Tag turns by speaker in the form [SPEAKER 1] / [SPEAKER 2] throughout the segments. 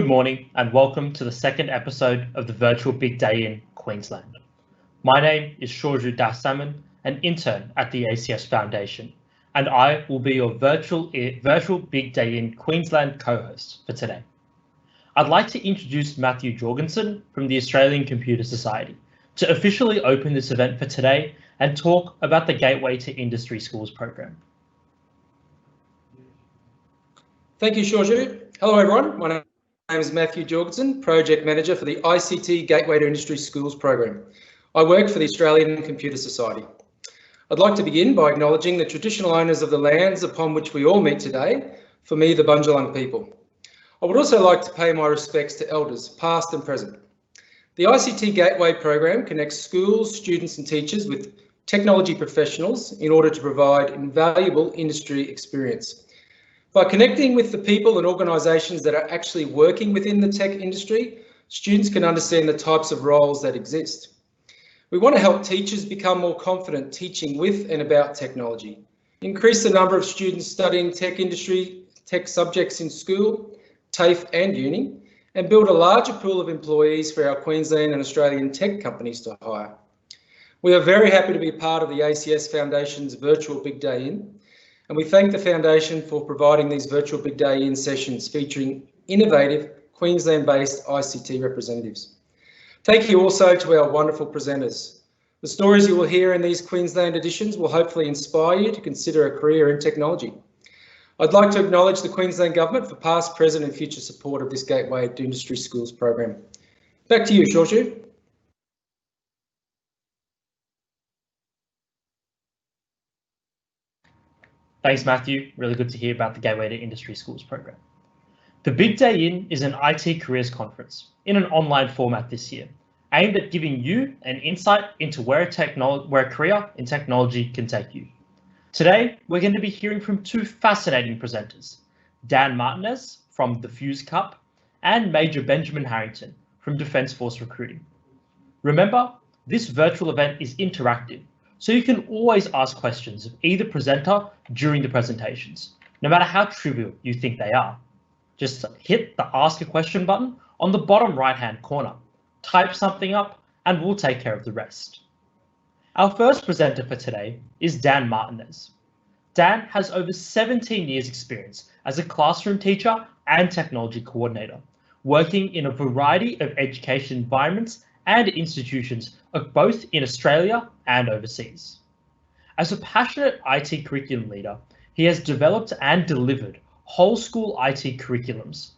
[SPEAKER 1] morning and welcome to the second episode of the virtual Big Day in Queensland. My name is Shorju Dassaman, an intern at the ACS Foundation, and I will be your virtual Big Day in Queensland co-host for today. I'd like to introduce Matthew Jorgensen from the Australian Computer Society to officially open this event for today and talk about the Gateway to Industry Schools program.
[SPEAKER 2] Thank you, Shorju. Hello, everyone. My name is Matthew Jorgensen, Project Manager for the ICT Gateway to Industry Schools program. I work for the Australian Computer Society. I'd like to begin by acknowledging the traditional owners of the lands upon which we all meet today, for me, the Bundjalung people. I would also like to pay my respects to elders, past and present. The ICT Gateway program connects schools, students and teachers with technology professionals in order to provide invaluable industry experience. By connecting with the people and organisations that are actually working within the tech industry, students can understand the types of roles that exist. We want to help teachers become more confident teaching with and about technology, increase the number of students studying tech subjects in school, TAFE and uni, and build a larger pool of employees for our Queensland and Australian tech companies to hire. We are very happy to be part of the ACS Foundation's virtual Big Day In, and we thank the Foundation for providing these virtual Big Day In sessions featuring innovative Queensland-based ICT representatives. Thank you also to our wonderful presenters. The stories you will hear in these Queensland editions will hopefully inspire you to consider a career in technology. I'd like to acknowledge the Queensland Government for past, present and future support of this Gateway to Industry Schools program. Back to you, Shorju.
[SPEAKER 1] Thanks, Matthew. Really good to hear about the Gateway to Industry Schools program. The Big Day In is an IT careers conference in an online format this year, aimed at giving you an insight into where a career in technology can take you. Today, we're going to be hearing from two fascinating presenters, Dan Martinez from the Fuse Cup and Major Benjamin Harrington from Defence Force Recruiting. Remember, this virtual event is interactive, so you can always ask questions of either presenter during the presentations, no matter how trivial you think they are. Just hit the Ask a Question button on the bottom right-hand corner, type something up, and we'll take care of the rest. Our first presenter for today is Dan Martinez. Dan has over 17 years experience as a classroom teacher and technology coordinator, working in a variety of education environments and institutions of both in Australia and overseas. As a passionate IT curriculum leader, he has developed and delivered whole school IT curriculums,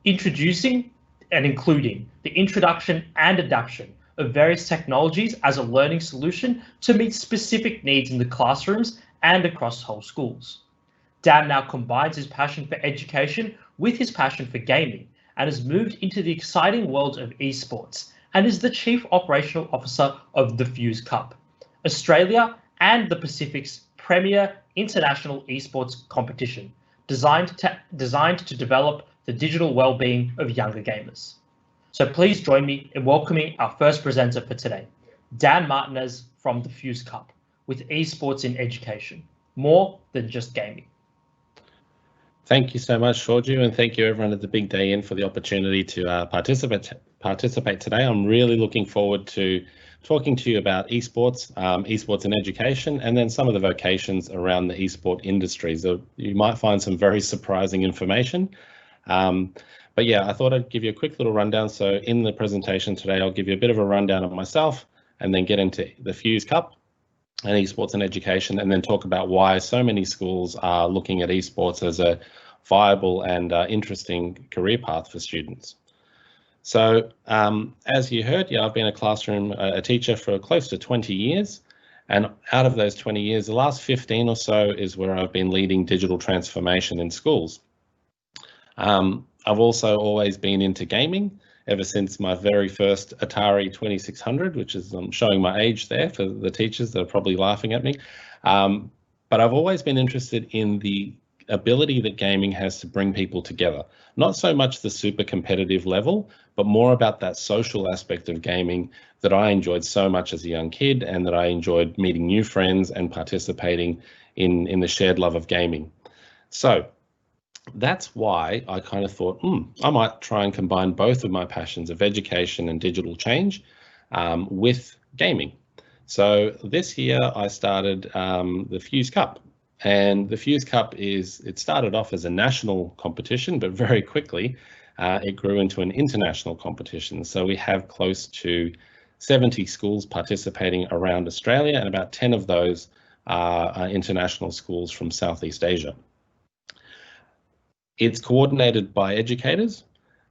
[SPEAKER 1] introducing and including the introduction and adoption of various technologies as a learning solution to meet specific needs in the classrooms and across whole schools. Dan now combines his passion for education with his passion for gaming and has moved into the exciting world of esports and is the Chief Operational Officer of the Fuse Cup, Australia and the Pacific's premier international esports competition, designed to develop the digital well-being of younger gamers. So please join me in welcoming our first presenter for today, Dan Martinez from the Fuse Cup, with esports in education, more than just gaming.
[SPEAKER 3] Thank you so much, Shorju, and thank you everyone at the Big Day In for the opportunity to participate today. I'm really looking forward to talking to you about esports, esports in education, and then some of the vocations around the esport industry. So you might find some very surprising information. But yeah, I thought I'd give you a quick little rundown. So in the presentation today, I'll give you a bit of a rundown of myself and then get into the Fuse Cup and esports in education, and then talk about why so many schools are looking at esports as a viable and interesting career path for students. So as you heard, yeah, I've been a teacher for close to 20 years. And out of those 20 years, the last 15 or so is where I've been leading digital transformation in schools. I've also always been into gaming ever since my very first Atari 2600, which is, I'm showing my age there for the teachers that are probably laughing at me. But I've always been interested in the ability that gaming has to bring people together. Not so much the super competitive level, but more about that social aspect of gaming that I enjoyed so much as a young kid, and that I enjoyed meeting new friends and participating in the shared love of gaming. So That's why I kind of thought, I might try and combine both of my passions of education and digital change with gaming. So this year I started the Fuse Cup. And the Fuse Cup it started off as a national competition, but very quickly it grew into an international competition. So we have close to 70 schools participating around Australia, and about 10 of those are international schools from Southeast Asia. It's coordinated by educators,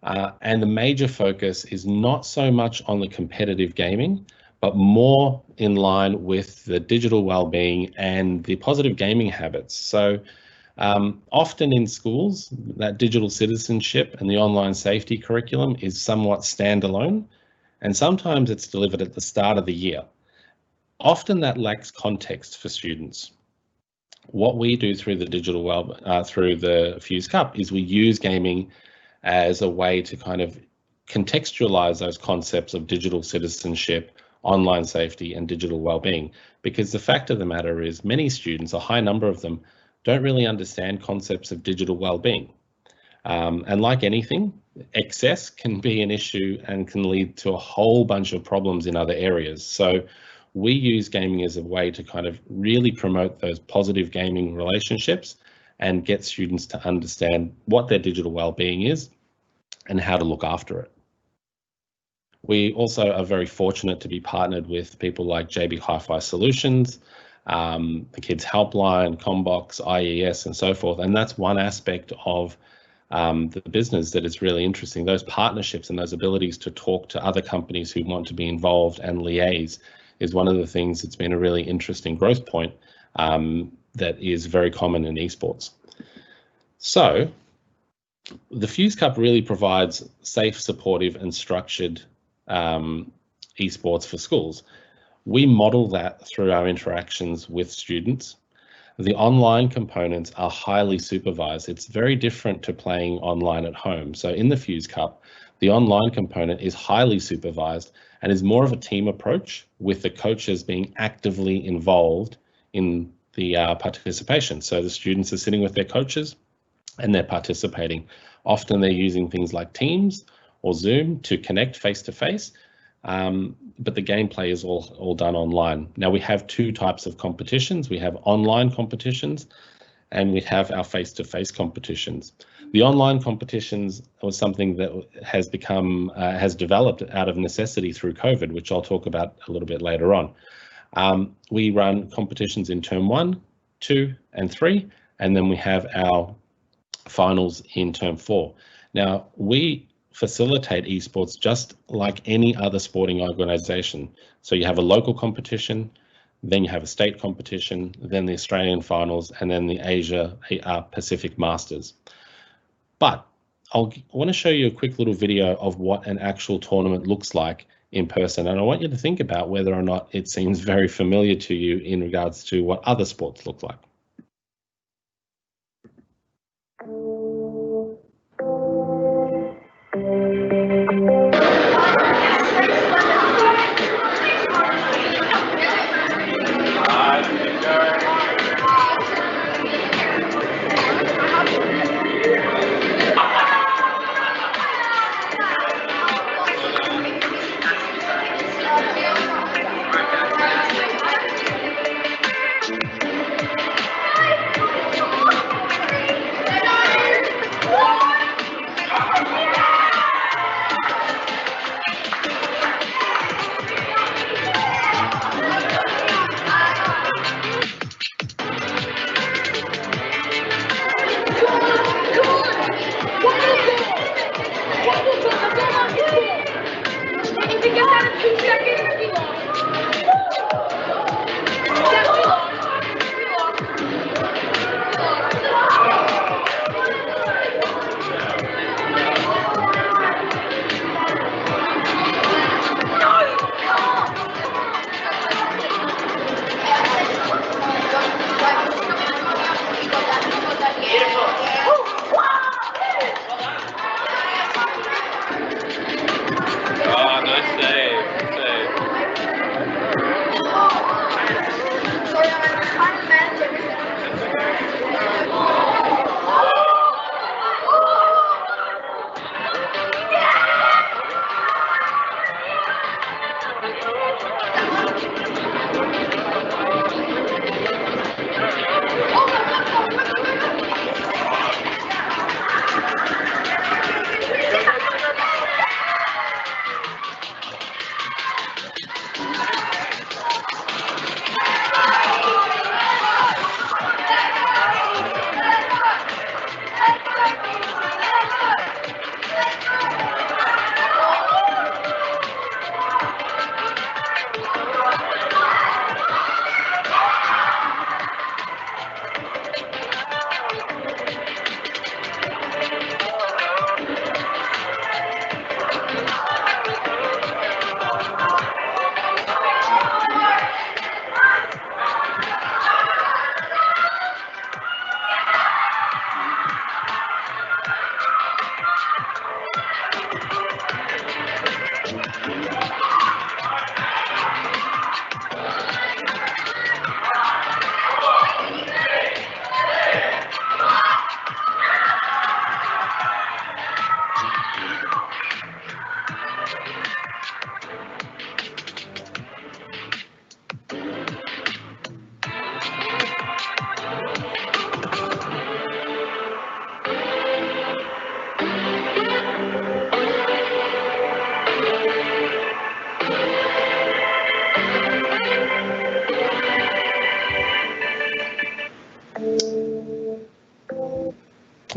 [SPEAKER 3] and the major focus is not so much on the competitive gaming, but more in line with the digital wellbeing and the positive gaming habits. So often in schools, that digital citizenship and the online safety curriculum is somewhat standalone, and sometimes it's delivered at the start of the year. Often that lacks context for students. What we do through the through the Fuse Cup is we use gaming as a way to kind of contextualize those concepts of digital citizenship, online safety, and digital wellbeing. Because the fact of the matter is many students, a high number of them, don't really understand concepts of digital wellbeing. And like anything, excess can be an issue and can lead to a whole bunch of problems in other areas. So we use gaming as a way to kind of really promote those positive gaming relationships and get students to understand what their digital wellbeing is and how to look after it. We also are very fortunate to be partnered with people like JB Hi-Fi Solutions, the Kids Helpline, Combox, IES, and so forth. And that's one aspect of the business that is really interesting. Those partnerships and those abilities to talk to other companies who want to be involved and liaise is one of the things that's been a really interesting growth point that is very common in esports. So the Fuse Cup really provides safe, supportive, and structured esports for schools. We model that through our interactions with students. The online components are highly supervised. It's very different to playing online at home. So in the Fuse Cup, the online component is highly supervised and is more of a team approach, with the coaches being actively involved in the participation. So the students are sitting with their coaches and they're participating. Often they're using things like Teams or Zoom to connect face-to-face, but the gameplay is all done online. Now we have two types of competitions. We have online competitions and we have our face-to-face competitions. The online competitions was something that has become, has developed out of necessity through COVID, which I'll talk about a little bit later on. We run competitions in term 1, 2, and 3, and then we have our finals in term 4. Now, we facilitate esports just like any other sporting organisation. So you have a local competition, then you have a state competition, then the Australian finals, and then the Asia Pacific Masters. But I want to show you a quick little video of what an actual tournament looks like in person. And I want you to think about whether or not it seems very familiar to you in regards to what other sports look like.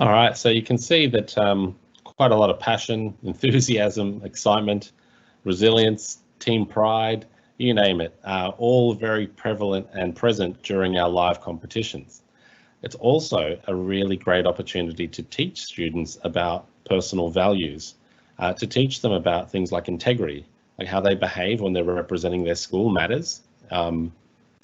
[SPEAKER 3] All right, so you can see that quite a lot of passion, enthusiasm, excitement, resilience, team pride, you name it, all very prevalent and present during our live competitions. It's also a really great opportunity to teach students about personal values, to teach them about things like integrity, like how they behave when they're representing their school matters. And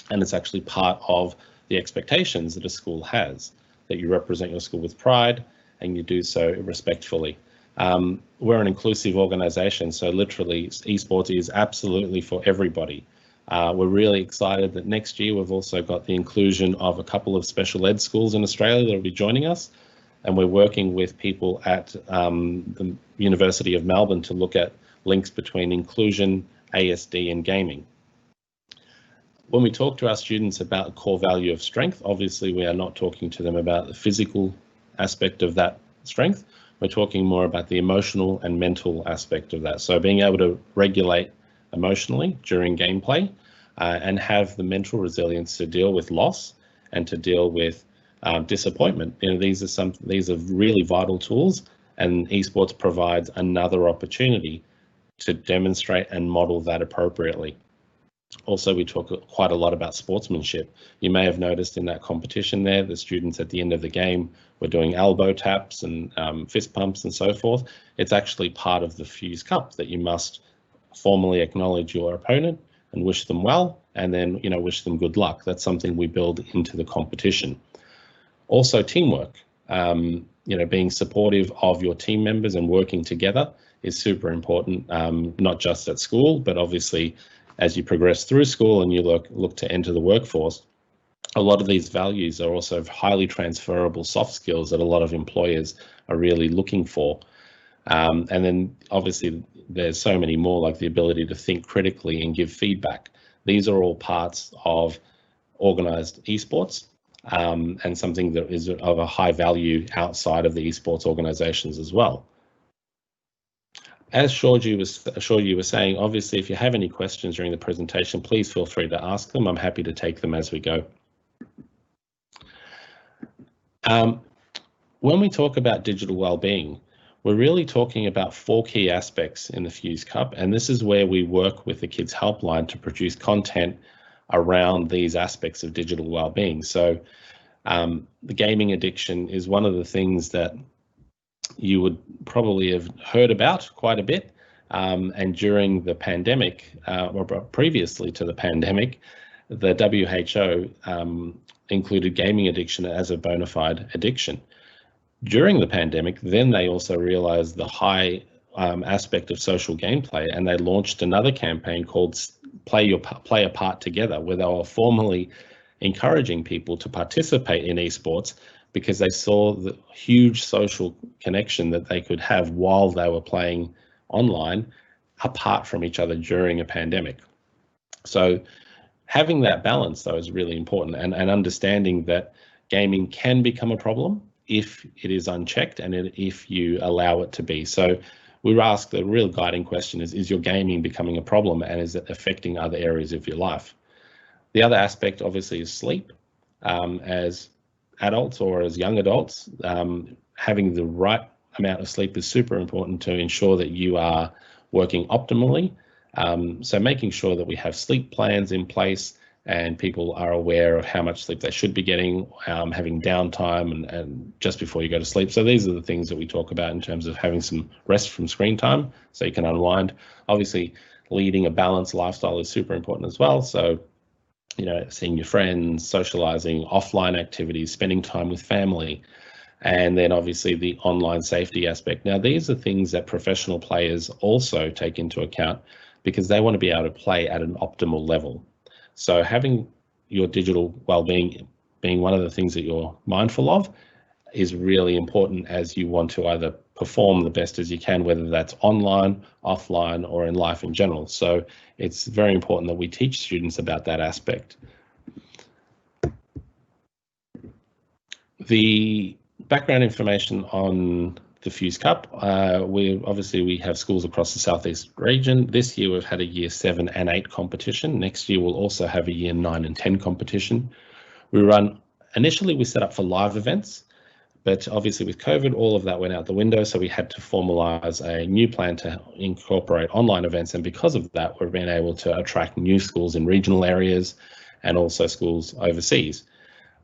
[SPEAKER 3] it's actually part of the expectations that a school has, that you represent your school with pride and you do so respectfully. We're an inclusive organisation, so literally esports is absolutely for everybody. We're really excited that next year we've also got the inclusion of a couple of special ed schools in Australia that will be joining us, and we're working with people at the University of Melbourne to look at links between inclusion, ASD and gaming. When we talk to our students about the core value of strength, obviously we are not talking to them about the physical aspect of that strength. We're talking more about the emotional and mental aspect of that. So being able to regulate emotionally during gameplay and have the mental resilience to deal with loss and to deal with disappointment. You know, these are really vital tools, and esports provides another opportunity to demonstrate and model that appropriately. Also, we talk quite a lot about sportsmanship. You may have noticed in that competition there, the students at the end of the game were doing elbow taps and fist pumps and so forth. It's actually part of the Fuse Cup that you must formally acknowledge your opponent and wish them well, and then, you know, wish them good luck. That's something we build into the competition. Also, teamwork. You know, being supportive of your team members and working together is super important, not just at school, but obviously as you progress through school and you look to enter the workforce. A lot of these values are also highly transferable soft skills that a lot of employers are really looking for. And then obviously there's so many more, like the ability to think critically and give feedback. These are all parts of organised esports and something that is of a high value outside of the esports organisations as well. As Shorji was saying, obviously, if you have any questions during the presentation, please feel free to ask them. I'm happy to take them as we go. When we talk about digital wellbeing, we're really talking about 4 key aspects in the Fuse Cup, and this is where we work with the Kids Helpline to produce content around these aspects of digital wellbeing. So the gaming addiction is one of the things that you would probably have heard about quite a bit. And during the pandemic, or previously to the pandemic, the WHO included gaming addiction as a bona fide addiction. During the pandemic, then they also realized the high aspect of social gameplay, and they launched another campaign called Play a Part Together, where they were formally encouraging people to participate in esports because they saw the huge social connection that they could have while they were playing online apart from each other during a pandemic. So having that balance, though, is really important, and understanding that gaming can become a problem if it is unchecked and if you allow it to be. So we ask, the real guiding question is your gaming becoming a problem, and is it affecting other areas of your life? The other aspect obviously is sleep. As adults or as young adults, having the right amount of sleep is super important to ensure that you are working optimally. So making sure that we have sleep plans in place and people are aware of how much sleep they should be getting, having downtime and just before you go to sleep. So these are the things that we talk about in terms of having some rest from screen time so you can unwind. Obviously, leading a balanced lifestyle is super important as well. So, you know, seeing your friends, socializing, offline activities, spending time with family, and then obviously the online safety aspect. Now, these are things that professional players also take into account because they want to be able to play at an optimal level. So having your digital well-being being one of the things that you're mindful of is really important as you want to either perform the best as you can, whether that's online, offline, or in life in general. So it's very important that we teach students about that aspect. The background information on the Fuse Cup, we have schools across the Southeast region. This year we've had a Year 7 and 8 competition. Next year we'll also have a Year 9 and 10 competition. Initially we set up for live events, But obviously with COVID, all of that went out the window. So we had to formalize a new plan to incorporate online events. And because of that, we've been able to attract new schools in regional areas and also schools overseas.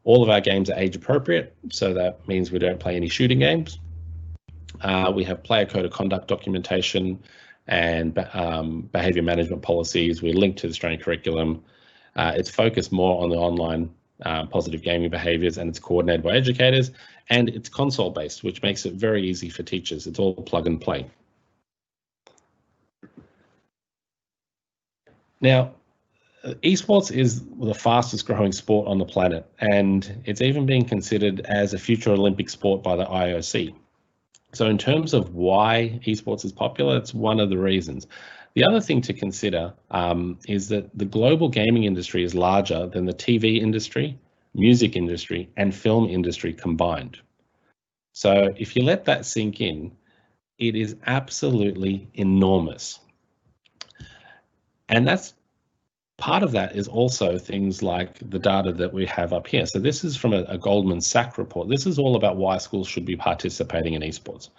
[SPEAKER 3] All of our games are age appropriate. So that means we don't play any shooting games. We have player code of conduct documentation and behavior management policies. We're linked to the Australian curriculum. It's focused more on the online positive gaming behaviors, and it's coordinated by educators, and it's console based, which makes it very easy for teachers. It's all plug and play. Now, esports is the fastest growing sport on the planet, and it's even being considered as a future Olympic sport by the IOC. So in terms of why esports is popular, it's one of the reasons. The other thing to consider is that the global gaming industry is larger than the TV industry, music industry, and film industry combined. So if you let that sink in, it is absolutely enormous. And that's part of that is also things like the data that we have up here. So this is from a Goldman Sachs report. This is all about why schools should be participating in esports.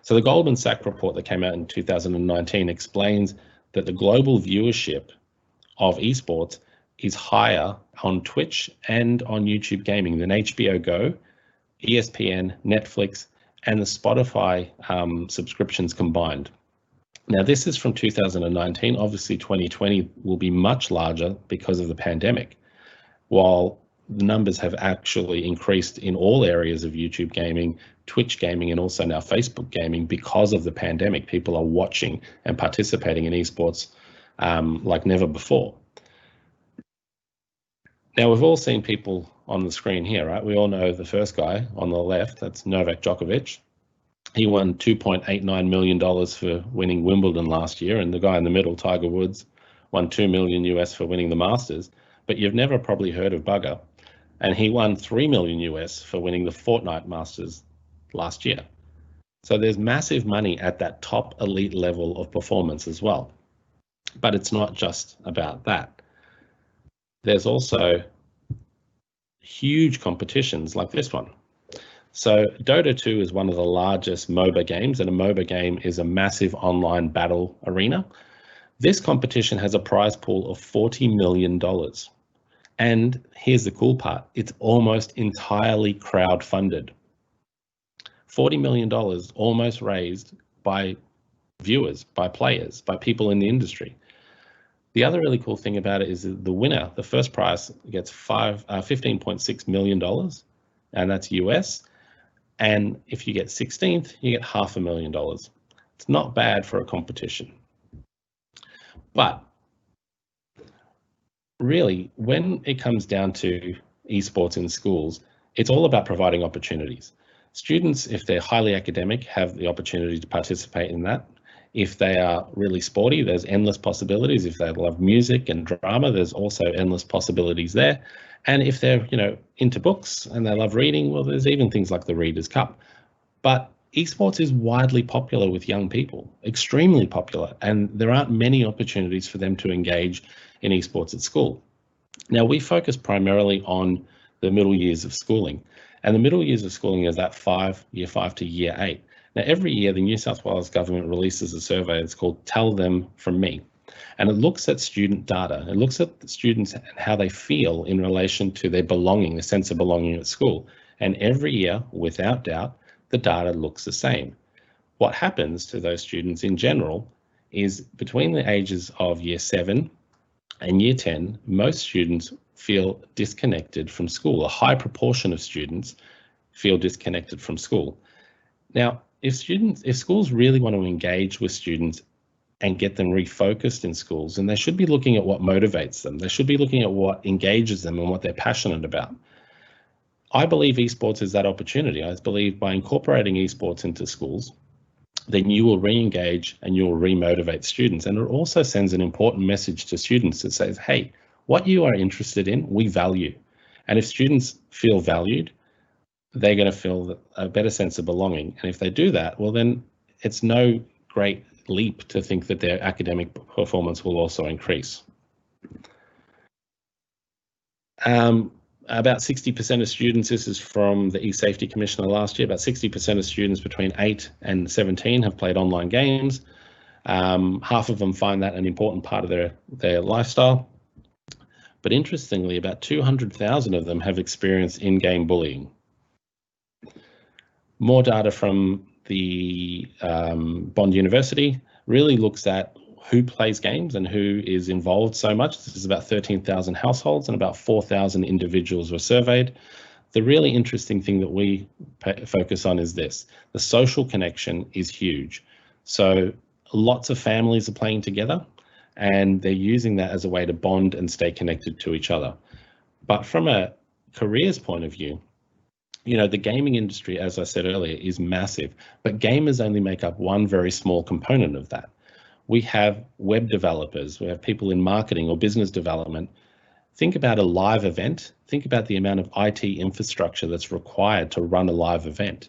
[SPEAKER 3] So the Goldman Sachs report that came out in 2019 explains that the global viewership of esports is higher on Twitch and on YouTube gaming than HBO Go, ESPN, Netflix, and the Spotify subscriptions combined. Now, this is from 2019. Obviously, 2020 will be much larger because of the pandemic, while the numbers have actually increased in all areas of YouTube gaming, Twitch gaming, and also now Facebook gaming because of the pandemic. People are watching and participating in esports like never before. Now, we've all seen people on the screen here, right? We all know the first guy on the left, that's Novak Djokovic. He won $2.89 million for winning Wimbledon last year, and the guy in the middle, Tiger Woods, won $2 million US for winning the Masters. But you've never probably heard of Bugger, and he won $3 million US for winning the Fortnite Masters last year. So there's massive money at that top elite level of performance as well. But it's not just about that. There's also huge competitions like this one. So Dota 2 is one of the largest MOBA games, and a MOBA game is a massive online battle arena. This competition has a prize pool of $40 million. And here's the cool part, it's almost entirely crowd-funded. $40 million almost raised by viewers, by players, by people in the industry. The other really cool thing about it is the winner, the first prize, gets $15.6 million, and that's US. And if you get 16th, you get $500,000. It's not bad for a competition. But really, when it comes down to esports in schools, it's all about providing opportunities. Students, if they're highly academic, have the opportunity to participate in that. If they are really sporty, there's endless possibilities. If they love music and drama, there's also endless possibilities there. And if they're, into books and they love reading, well, there's even things like the Reader's Cup. But esports is widely popular with young people, extremely popular, and there aren't many opportunities for them to engage in esports at school. Now, we focus primarily on the middle years of schooling, and the middle years of schooling is that year 5 to year 8. Now, every year, the New South Wales government releases a survey. It's called Tell Them From Me. And it looks at student data. It looks at the students and how they feel in relation to their belonging, the sense of belonging at school. And every year, without doubt, the data looks the same. What happens to those students in general is between the ages of year 7 and year 10, most students feel disconnected from school. A high proportion of students feel disconnected from school. Now, if schools really want to engage with students and get them refocused in schools, and they should be looking at what motivates them. They should be looking at what engages them and what they're passionate about. I believe esports is that opportunity. I believe by incorporating esports into schools, then you will re-engage and you will re-motivate students. And it also sends an important message to students that says, hey, what you are interested in, we value. And if students feel valued, they're going to feel a better sense of belonging. And if they do that, well, then it's no great leap to think that their academic performance will also increase. about 60% of students, this is from the eSafety Commissioner last year, about 60% of students between 8 and 17 have played online games. Half of them find that an important part of their lifestyle. But interestingly, about 200,000 of them have experienced in-game bullying. More data from the Bond University really looks at who plays games and who is involved so much. This is about 13,000 households and about 4,000 individuals were surveyed. The really interesting thing that we focus on is this: the social connection is huge. So lots of families are playing together and they're using that as a way to bond and stay connected to each other. But from a careers point of view, you know, the gaming industry, as I said earlier, is massive, but gamers only make up one very small component of that. We have web developers, we have people in marketing or business development. Think about a live event. Think about the amount of IT infrastructure that's required to run a live event.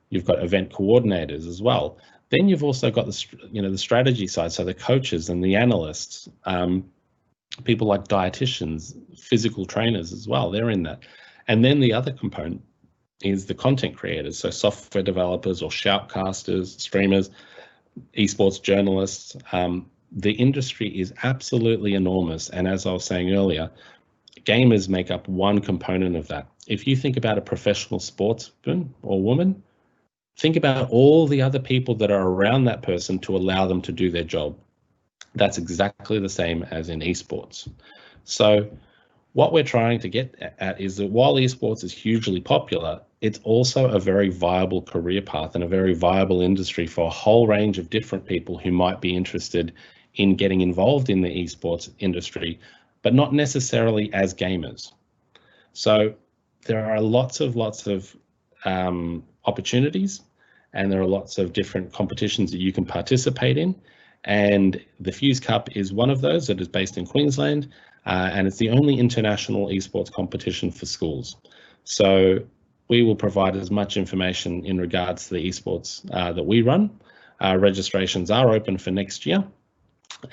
[SPEAKER 3] You've got event coordinators as well. Then you've also got the strategy side, so the coaches and the analysts, people like dietitians, physical trainers as well, they're in that. And then the other component is the content creators, so software developers or shoutcasters, streamers, esports journalists. The industry is absolutely enormous. And as I was saying earlier, gamers make up one component of that. If you think about a professional sportsman or woman, think about all the other people that are around that person to allow them to do their job. That's exactly the same as in esports. So what we're trying to get at is that while esports is hugely popular, it's also a very viable career path and a very viable industry for a whole range of different people who might be interested in getting involved in the esports industry, but not necessarily as gamers. So there are lots of opportunities, and there are lots of different competitions that you can participate in. And the Fuse Cup is one of those that is based in Queensland, and it's the only international esports competition for schools. So we will provide as much information in regards to the esports that we run. Registrations are open for next year,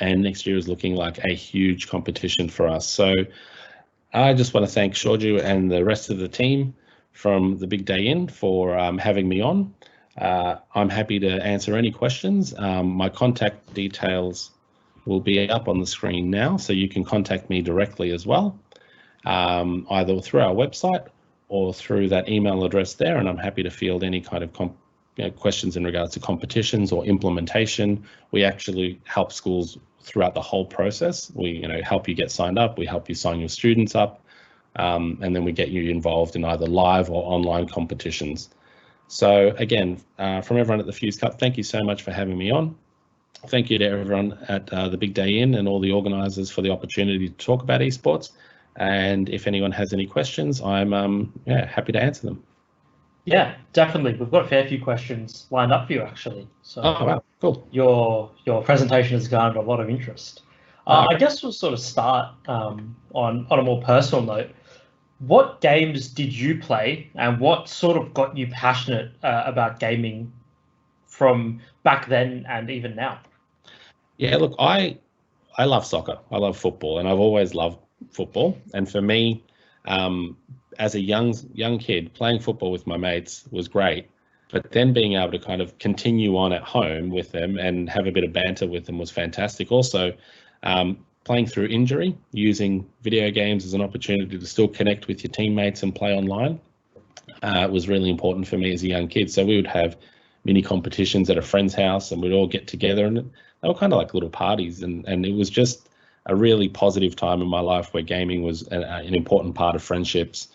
[SPEAKER 3] and next year is looking like a huge competition for us. So I just want to thank Shorju and the rest of the team from the Big Day In for having me on. I'm happy to answer any questions. My contact details will be up on the screen now, so you can contact me directly as well, either through our website or through that email address there, and I'm happy to field any kind of questions in regards to competitions or implementation. We actually help schools throughout the whole process. We help you get signed up, we help you sign your students up, and then we get you involved in either live or online competitions. So again, from everyone at the Fuse Cup, thank you so much for having me on. Thank you to everyone at the Big Day In and all the organisers for the opportunity to talk about esports. And if anyone has any questions, I'm happy to answer them.
[SPEAKER 1] Yeah, definitely. We've got a fair few questions lined up for you, actually. So
[SPEAKER 3] oh, wow, cool.
[SPEAKER 1] Your presentation has garnered a lot of interest. I guess we'll sort of start on a more personal note. What games did you play, and what sort of got you passionate about gaming from back then and even now?
[SPEAKER 3] Yeah, look, I love soccer. I love football, and I've always loved football. And for me, as a young kid, playing football with my mates was great. But then being able to kind of continue on at home with them and have a bit of banter with them was fantastic. Also, playing through injury, using video games as an opportunity to still connect with your teammates and play online was really important for me as a young kid. So we would have mini competitions at a friend's house and we'd all get together, and they were kind of like little parties, and it was just a really positive time in my life where gaming was an important part of friendships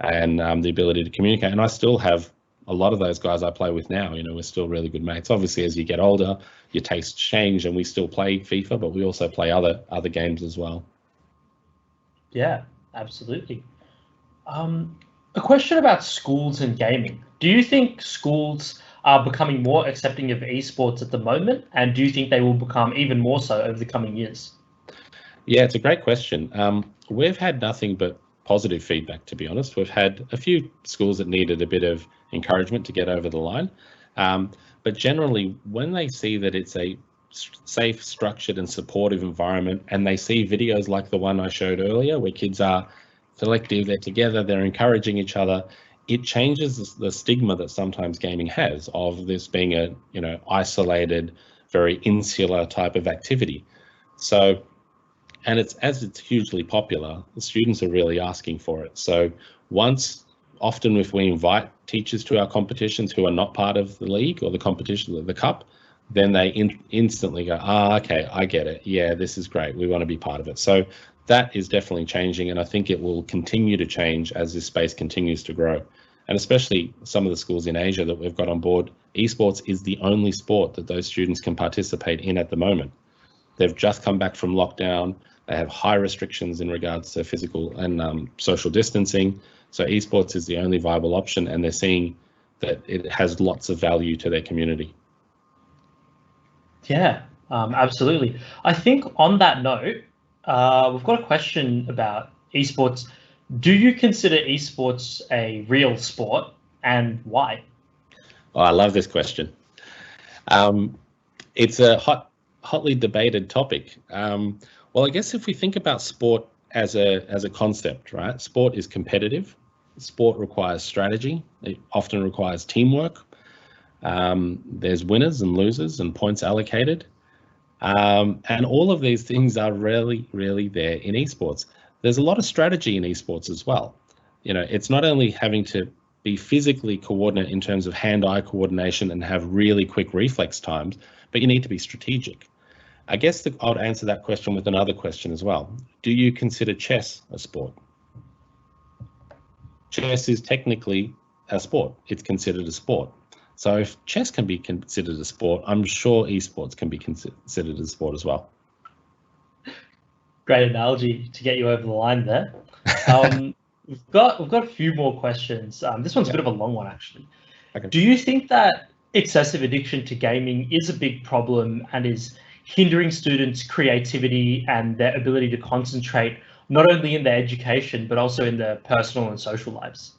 [SPEAKER 3] and the ability to communicate. And I still have a lot of those guys I play with now. We're still really good mates. Obviously, as you get older, your tastes change, and we still play FIFA, but we also play other games as well.
[SPEAKER 1] Yeah, absolutely. A question about schools and gaming. Do you think schools are becoming more accepting of esports at the moment, and do you think they will become even more so over the coming years?
[SPEAKER 3] Yeah, it's a great question. We've had nothing but positive feedback, to be honest. We've had a few schools that needed a bit of encouragement to get over the line. But generally, when they see that it's a safe, structured and supportive environment, and they see videos like the one I showed earlier, where kids are collective, they're together, they're encouraging each other. It changes the stigma that sometimes gaming has of this being a, isolated, very insular type of activity. So, and it's hugely popular, the students are really asking for it. So often if we invite teachers to our competitions who are not part of the league or the competition of the cup, then they instantly go, okay, I get it. Yeah, this is great. We want to be part of it. So that is definitely changing, and I think it will continue to change as this space continues to grow. And especially some of the schools in Asia that we've got on board, esports is the only sport that those students can participate in at the moment. They've just come back from lockdown. They have high restrictions in regards to physical and social distancing. So esports is the only viable option, and they're seeing that it has lots of value to their community.
[SPEAKER 1] Yeah, absolutely. I think on that note, we've got a question about esports. Do you consider esports a real sport, and why?
[SPEAKER 3] Oh, I love this question. It's a hotly debated topic. Well, I guess if we think about sport as a concept, right? Sport is competitive. Sport requires strategy. It often requires teamwork. There's winners and losers and points allocated. And all of these things are really, really there in esports. There's a lot of strategy in esports as well. It's not only having to be physically coordinate in terms of hand-eye coordination and have really quick reflex times, but you need to be strategic. I guess I'll answer that question with another question as well. Do you consider chess a sport? Chess is technically a sport. It's considered a sport. So if chess can be considered a sport, I'm sure esports can be considered a sport as well.
[SPEAKER 1] Great analogy to get you over the line there. We've got a few more questions. This one's a bit of a long one, actually. Okay. Do you think that excessive addiction to gaming is a big problem and is hindering students' creativity and their ability to concentrate not only in their education, but also in their personal and social lives?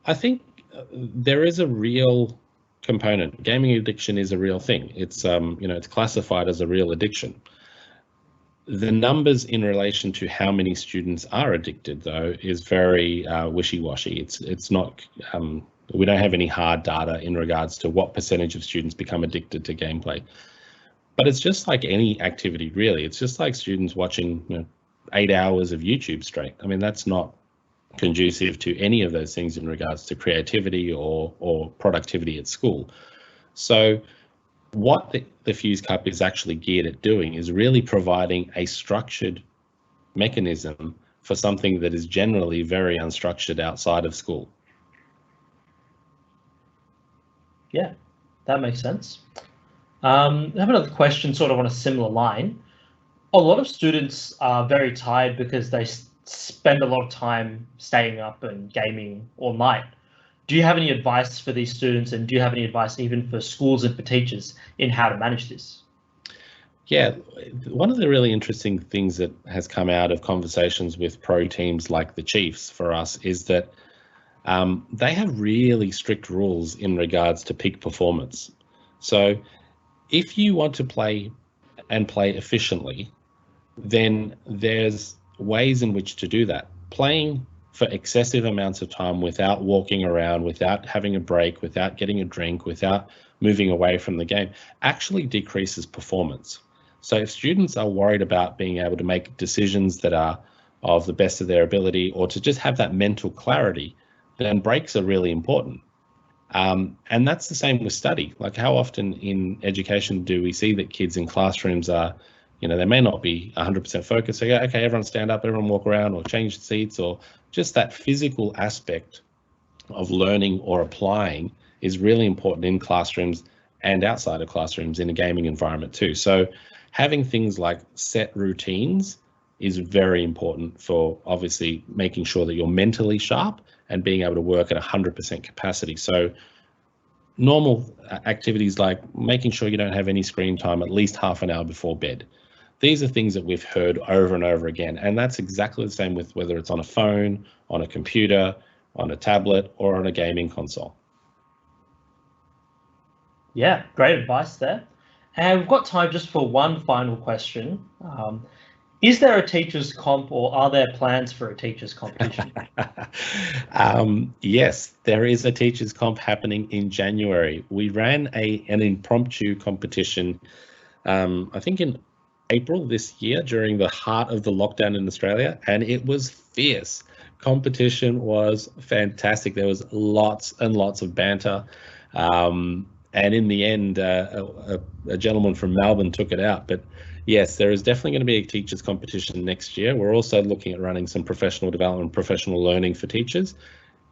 [SPEAKER 3] I think there is a real component. Gaming addiction is a real thing. It's it's classified as a real addiction. The numbers in relation to how many students are addicted, though, is very wishy-washy. It's not. We don't have any hard data in regards to what percentage of students become addicted to gameplay. But it's just like any activity, really. It's just like students watching 8 hours of YouTube straight. I mean, that's not conducive to any of those things in regards to creativity or productivity at school. So what the Fuse Cup is actually geared at doing is really providing a structured mechanism for something that is generally very unstructured outside of school.
[SPEAKER 1] Yeah, that makes sense. I have another question sort of on a similar line. A lot of students are very tired because they spend a lot of time staying up and gaming all night. Do you have any advice for these students, and do you have any advice even for schools and for teachers in how to manage this?
[SPEAKER 3] Yeah, one of the really interesting things that has come out of conversations with pro teams like the Chiefs for us is that they have really strict rules in regards to peak performance. So if you want to play efficiently, then there's ways in which to do that. Playing for excessive amounts of time without walking around, without having a break, without getting a drink, without moving away from the game actually decreases performance. So if students are worried about being able to make decisions that are of the best of their ability, or to just have that mental clarity, then breaks are really important. And that's the same with study. Like, how often in education do we see that kids in classrooms are, they may not be 100% focused. So yeah, okay, everyone stand up, everyone walk around, or change seats, or just that physical aspect of learning or applying is really important in classrooms and outside of classrooms in a gaming environment too. So having things like set routines is very important for obviously making sure that you're mentally sharp and being able to work at 100% capacity. So normal activities like making sure you don't have any screen time at least half an hour before bed. These are things that we've heard over and over again, and that's exactly the same with whether it's on a phone, on a computer, on a tablet, or on a gaming console.
[SPEAKER 1] Yeah, great advice there. And we've got time just for one final question. Is there a teachers comp, or are there plans for a teachers competition?
[SPEAKER 3] Yes, there is a teachers comp happening in January. We ran an impromptu competition, I think in April this year during the heart of the lockdown in Australia, and it was fierce. Competition was fantastic. There was lots and lots of banter. And in the end, a gentleman from Melbourne took it out. But yes, there is definitely going to be a teachers competition next year. We're also looking at running some professional development, professional learning for teachers,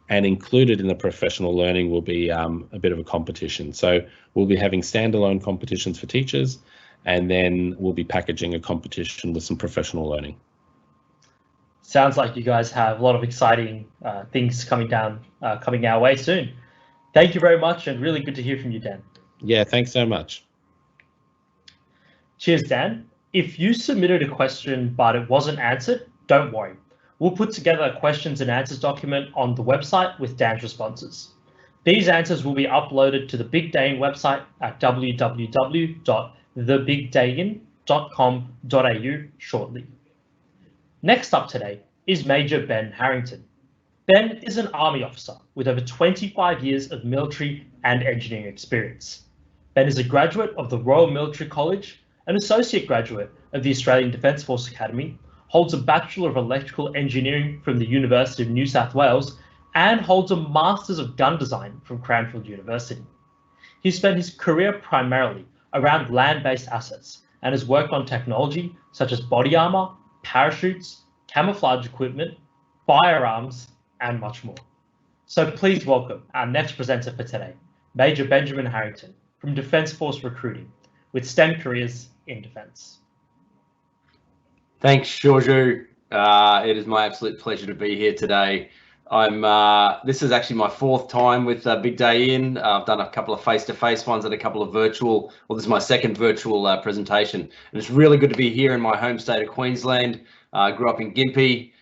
[SPEAKER 3] and included in the professional learning will be a bit of a competition. So we'll be having standalone competitions for teachers, and then we'll be packaging a competition with some professional learning.
[SPEAKER 1] Sounds like you guys have a lot of exciting things coming our way soon. Thank you very much, and really good to hear from you, Dan.
[SPEAKER 3] Yeah, thanks so much.
[SPEAKER 1] Cheers, Dan. If you submitted a question but it wasn't answered, don't worry. We'll put together a questions and answers document on the website with Dan's responses. These answers will be uploaded to the Big Day In website at www.thebigdayin.com.au shortly. Next up today is Major Ben Harrington. Ben is an Army officer with over 25 years of military and engineering experience. Ben is a graduate of the Royal Military College, an associate graduate of the Australian Defence Force Academy, holds a Bachelor of Electrical Engineering from the University of New South Wales, and holds a Masters of Gun Design from Cranfield University. He spent his career primarily around land-based assets and has worked on technology such as body armour, parachutes, camouflage equipment, firearms, and much more. So please welcome our next presenter for today, Major Benjamin Harrington from Defence Force Recruiting, with STEM careers in defence.
[SPEAKER 4] Thanks, Georgiou. It is my absolute pleasure to be here today. This is actually my fourth time with Big Day In. I've done a couple of face-to-face ones and a couple of virtual. Well, this is my second virtual presentation, and it's really good to be here in my home state of Queensland. I grew up in Gympie,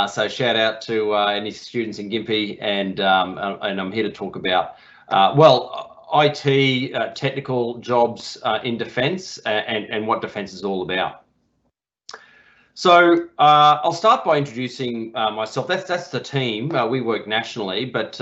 [SPEAKER 4] so shout out to any students in Gympie, and I'm here to talk about IT, technical jobs in defence, and what defence is all about. So I'll start by introducing myself. That's the team. We work nationally, but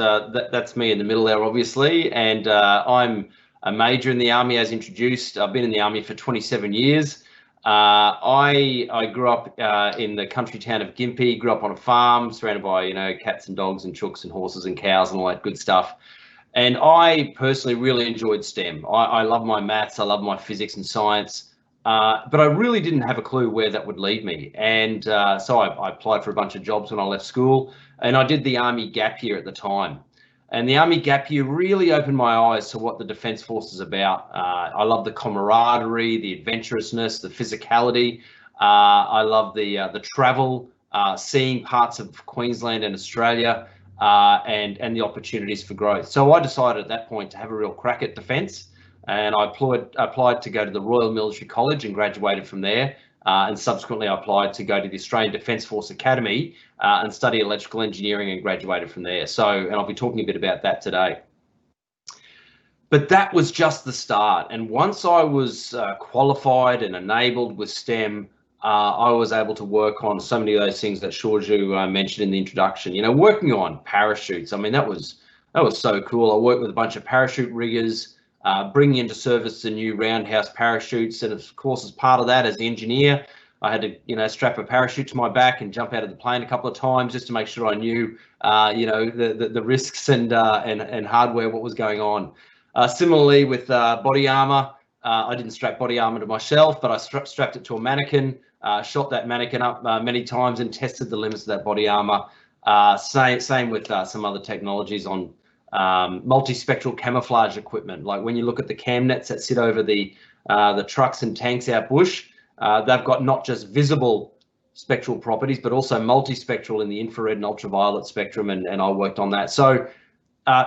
[SPEAKER 4] that's me in the middle there, obviously. And I'm a major in the Army, as introduced. I've been in the Army for 27 years. I grew up in the country town of Gympie. Grew up on a farm, surrounded by cats and dogs and chooks and horses and cows and all that good stuff. And I personally really enjoyed STEM. I love my maths. I love my physics and science. But I really didn't have a clue where that would lead me. And so I applied for a bunch of jobs when I left school, and I did the Army gap year at the time. And the Army gap year really opened my eyes to what the Defence Force is about. I love the camaraderie, the adventurousness, the physicality. I love the travel, seeing parts of Queensland and Australia, and the opportunities for growth. So I decided at that point to have a real crack at defence. And I applied to go to the Royal Military College and graduated from there. And subsequently, I applied to go to the Australian Defence Force Academy and study electrical engineering and graduated from there. And I'll be talking a bit about that today. But that was just the start. And once I was qualified and enabled with STEM, I was able to work on so many of those things that Georgiou mentioned in the introduction. working on parachutes. I mean, that was so cool. I worked with a bunch of parachute riggers, bringing into service the new roundhouse parachutes, and of course, as part of that, as the engineer, I had to strap a parachute to my back and jump out of the plane a couple of times just to make sure I knew the risks and hardware, what was going on. Similarly with body armor, I didn't strap body armor to myself, but I strapped it to a mannequin, shot that mannequin up many times and tested the limits of that body armor. Same with some other technologies on multispectral camouflage equipment. Like when you look at the cam nets that sit over the trucks and tanks out bush, they've got not just visible spectral properties, but also multispectral in the infrared and ultraviolet spectrum, and I worked on that. So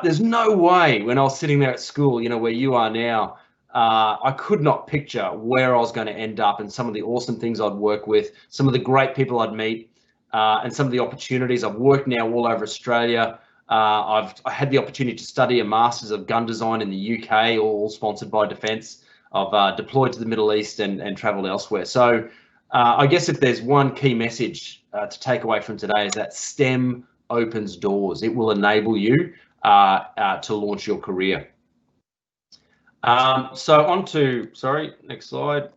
[SPEAKER 4] there's no way when I was sitting there at school, where you are now, I could not picture where I was going to end up and some of the awesome things I'd work with, some of the great people I'd meet, and some of the opportunities. I've worked now all over Australia. I had the opportunity to study a Masters of Gun Design in the UK, all sponsored by Defence. I've deployed to the Middle East and travelled elsewhere. So I guess if there's one key message to take away from today is that STEM opens doors. It will enable you to launch your career. So on to, sorry, next slide.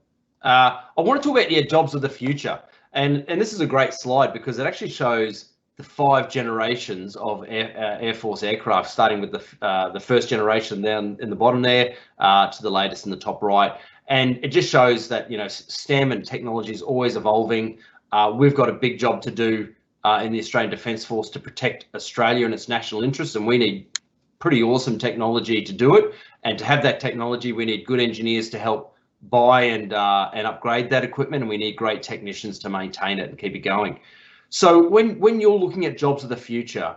[SPEAKER 4] I want to talk about jobs of the future. And this is a great slide because it actually shows the 5 generations of Air Force aircraft, starting with the first generation down in the bottom there to the latest in the top right. And it just shows that, you know, STEM and technology is always evolving. We've got a big job to do in the Australian Defence Force to protect Australia and its national interests, and we need pretty awesome technology to do it. And to have that technology, we need good engineers to help buy and upgrade that equipment, and we need great technicians to maintain it and keep it going. So when you're looking at jobs of the future,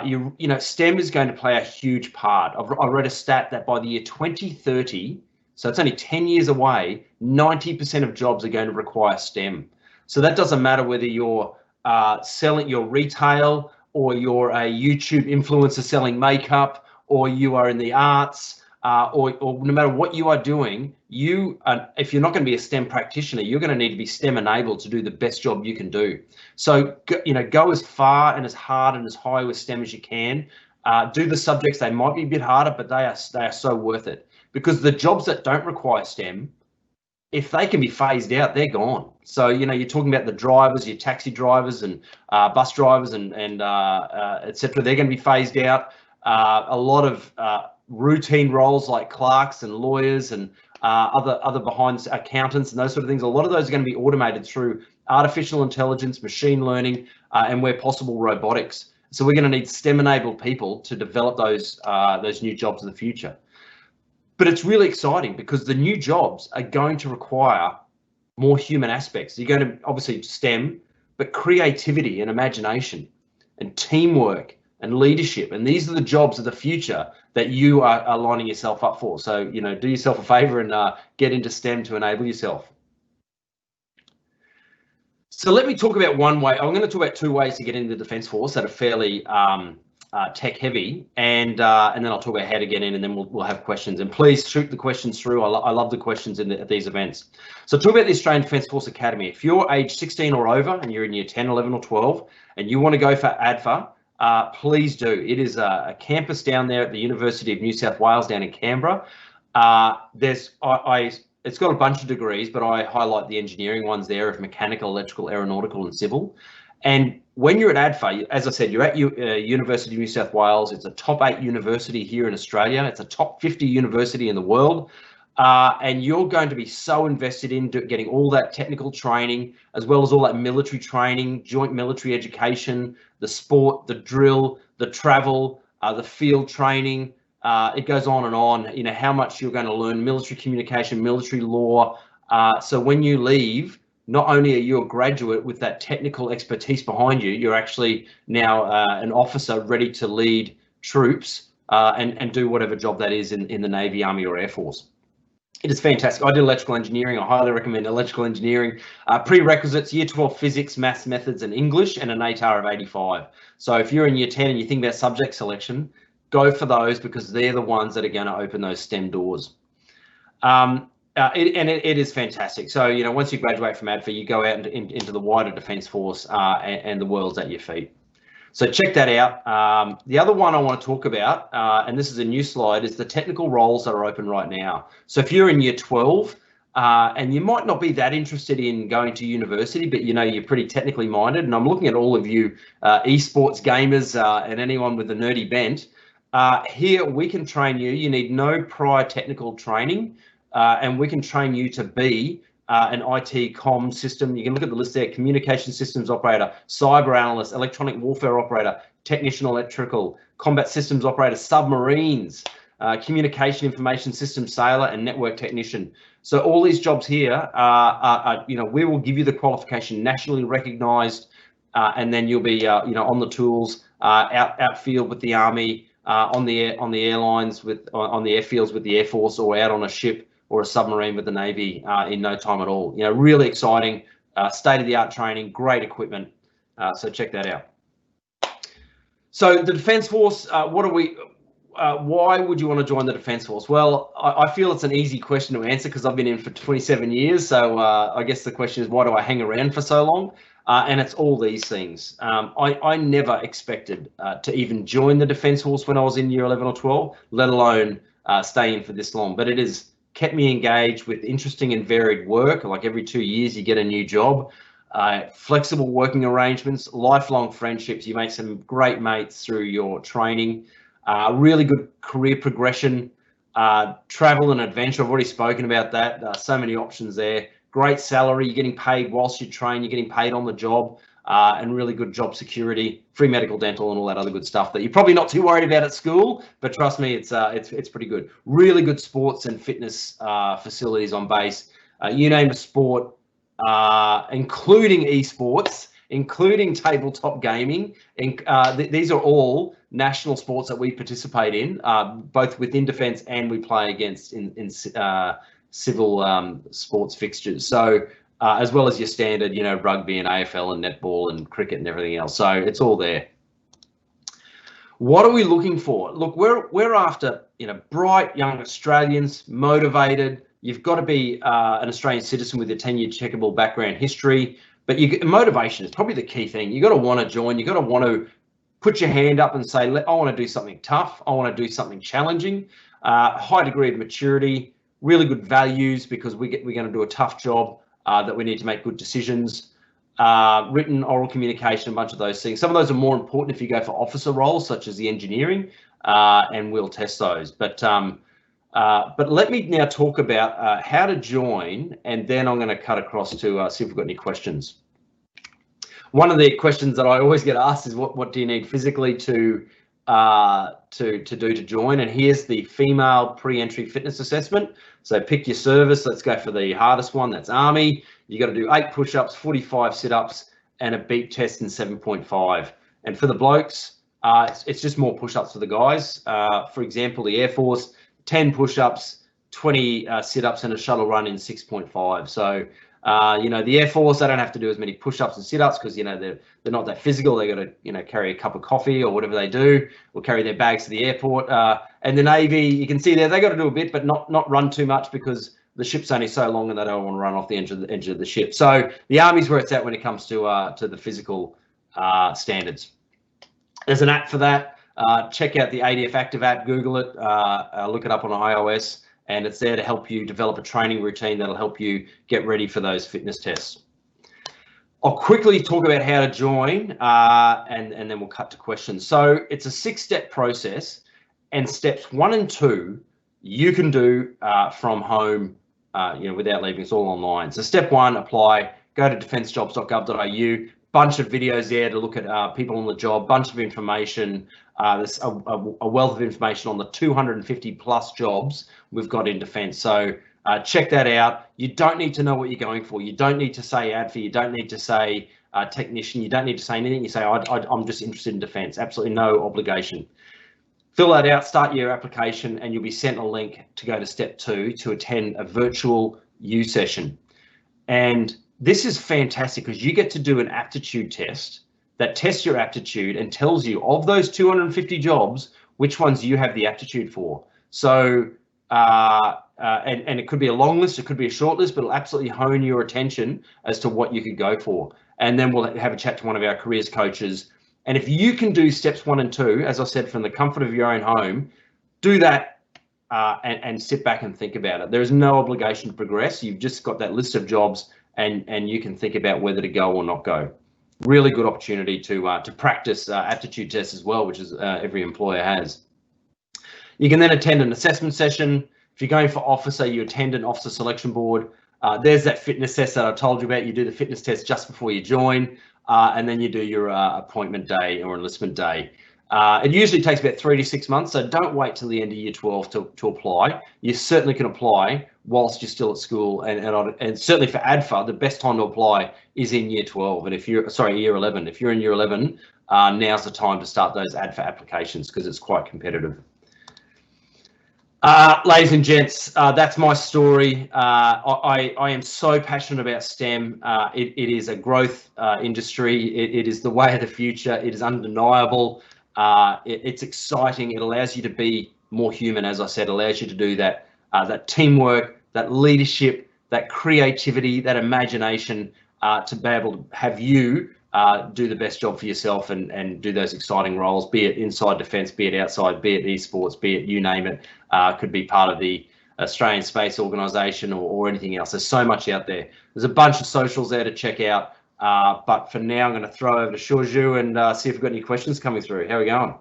[SPEAKER 4] you know, STEM is going to play a huge part. I read a stat that by the year 2030, so it's only 10 years away, 90% of jobs are going to require STEM. So that doesn't matter whether you're selling your retail, or you're a YouTube influencer selling makeup, or you are in the arts, or no matter what you are doing, if you're not going to be a STEM practitioner, you're going to need to be STEM enabled to do the best job you can do. So, you know, go as far and as hard and as high with STEM as you can. Do the subjects. They might be a bit harder, but they are so worth it, because the jobs that don't require STEM, if they can be phased out, they're gone. So, you know, you're talking about the drivers, your taxi drivers and bus drivers and etc. They're going to be phased out. A lot of routine roles like clerks and lawyers and other behind accountants and those sort of things, a lot of those are going to be automated through artificial intelligence, machine learning, and where possible, robotics. So we're going to need STEM-enabled people to develop those new jobs of the future. But it's really exciting because the new jobs are going to require more human aspects. You're going to obviously STEM, but creativity and imagination and teamwork and leadership. And these are the jobs of the future that you are lining yourself up for. So, you know, do yourself a favor and get into STEM to enable yourself. So let me talk about one way. I'm going to talk about 2 ways to get into the Defence Force that are fairly tech heavy, and then I'll talk about how to get in, and then we'll have questions. And please shoot the questions through. I love the questions at these events. So talk about the Australian Defence Force Academy. If you're age 16 or over and you're in year 10, 11 or 12 and you want to go for ADFA, please do. It is a campus down there at the University of New South Wales down in Canberra. It's got a bunch of degrees, but I highlight the engineering ones there of mechanical, electrical, aeronautical and civil. And when you're at ADFA, as I said, you're at University of New South Wales. It's a top 8 university here in Australia. It's a top 50 university in the world. And you're going to be so invested in getting all that technical training, as well as all that military training, joint military education, the sport, the drill, the travel, the field training. It goes on and on, you know, how much you're going to learn military communication, military law. So when you leave, not only are you a graduate with that technical expertise behind you, you're actually now an officer ready to lead troops and do whatever job that is in the Navy, Army or Air Force. It is fantastic. I did electrical engineering. I highly recommend electrical engineering. Prerequisites, year 12 physics, maths, methods and English, and an ATAR of 85. So if you're in year 10 and you think about subject selection, go for those because they're the ones that are going to open those STEM doors. It is fantastic. So, you know, once you graduate from ADFA, you go out into the wider Defence Force and the world's at your feet. So check that out. The other one I want to talk about, and this is a new slide, is the technical roles that are open right now. So if you're in year 12 and you might not be that interested in going to university, but you know, you're pretty technically minded, and I'm looking at all of you esports gamers and anyone with a nerdy bent, here we can train you. You need no prior technical training. And we can train you to be an IT comm system. You can look at the list there: communication systems operator, cyber analyst, electronic warfare operator, technician electrical, combat systems operator, submarines, communication information systems sailor, and network technician. So all these jobs here are you know, we will give you the qualification, nationally recognised, and then you'll be you know, on the tools, outfield with the Army, on the airlines on the airfields with the Air Force, or out on a ship or a submarine with the Navy in no time at all. You know, really exciting, state-of-the-art training, great equipment. So check that out. So the Defence Force, what are we? why would you want to join the Defence Force? Well, I feel it's an easy question to answer because I've been in for 27 years. So I guess the question is, why do I hang around for so long? And it's all these things. I never expected to even join the Defence Force when I was in year 11 or 12, let alone stay in for this long. But it has kept me engaged with interesting and varied work. Like every 2 years, you get a new job. Flexible working arrangements, lifelong friendships. You make some great mates through your training. Really good career progression, travel and adventure. I've already spoken about that. So many options there. Great salary. You're getting paid whilst you train. You're getting paid on the job, and really good job security, free medical, dental, and all that other good stuff that you're probably not too worried about at school. But trust me, it's pretty good. Really good sports and fitness facilities on base. You name a sport, including esports, including tabletop gaming. These are all national sports that we participate in, both within defence and we play against in civil sports fixtures. So as well as your standard, rugby and AFL and netball and cricket and everything else. So it's all there. What are we looking for? Look, we're after bright young Australians, motivated. You've got to be an Australian citizen with a 10-year checkable background history. But motivation is probably the key thing. You got to want to join. You got to want to put your hand up and say, I want to do something tough. I want to do something challenging. High degree of maturity, really good values because we're going to do a tough job that we need to make good decisions. Written, oral communication, a bunch of those things. Some of those are more important if you go for officer roles, such as the engineering, and we'll test those. But let me now talk about how to join, and then I'm going to cut across to see if we've got any questions. One of the questions that I always get asked is, what do you need physically to join? And here's the female pre-entry fitness assessment. So pick your service. Let's go for the hardest one. That's Army. You got to do 8 push-ups, 45 sit-ups, and a beep test in 7.5. And for the blokes, it's just more push-ups for the guys. For example, the Air Force, 10 push-ups, 20 sit-ups, and a shuttle run in 6.5. So the Air Force, they don't have to do as many push-ups and sit-ups because they're not that physical. They got to carry a cup of coffee or whatever they do, or carry their bags to the airport. And the Navy, you can see there, they got to do a bit, but not run too much because the ship's only so long and they don't want to run off the edge of the ship. So the Army's where it's at when it comes to the physical standards. There's an app for that. Check out the ADF Active app. Google it. Look it up on iOS. And it's there to help you develop a training routine that'll help you get ready for those fitness tests. I'll quickly talk about how to join, and then we'll cut to questions. So it's a 6-step process, and steps 1 and 2 you can do from home, without leaving. It's all online. So step 1, apply. Go to defencejobs.gov.au. Bunch of videos there to look at people on the job. Bunch of information. There's a wealth of information on the 250 plus jobs we've got in defence. So check that out. You don't need to know what you're going for. You don't need to say ADFA. You don't need to say technician. You don't need to say anything. You say, I'm just interested in defence. Absolutely no obligation. Fill that out, start your application, and you'll be sent a link to go to step 2 to attend a virtual U session. And this is fantastic because you get to do an aptitude test that tests your aptitude and tells you of those 250 jobs, which ones you have the aptitude for. So, and it could be a long list, it could be a short list, but it'll absolutely hone your attention as to what you could go for. And then we'll have a chat to one of our careers coaches. And if you can do steps 1 and 2, as I said, from the comfort of your own home, do that and sit back and think about it. There is no obligation to progress. You've just got that list of jobs and you can think about whether to go or not go. Really good opportunity to practice aptitude tests as well, which is every employer has. You can then attend an assessment session. If you're going for officer, you attend an officer selection board. There's that fitness test that I told you about. You do the fitness test just before you join, and then you do your appointment day or enlistment day. It usually takes about 3 to 6 months, so don't wait till the end of year 12 to apply. You certainly can apply whilst you're still at school, and certainly for ADFA, the best time to apply is in year 12. And if you're, year 11. If you're in year 11, now's the time to start those ADFA applications because it's quite competitive. Ladies and gents, that's my story. I am so passionate about STEM. It is a growth industry. It is the way of the future. It is undeniable. It's exciting. It allows you to be more human, as I said, allows you to do that teamwork, that leadership, that creativity, that imagination, to be able to have you do the best job for yourself and do those exciting roles, be it inside defence, be it outside, be it esports, be it you name it, could be part of the Australian Space Organisation or anything else. There's so much out there. There's a bunch of socials there to check out. But for now, I'm going to throw over to Shorju and see if we've got any questions coming through. How are we going?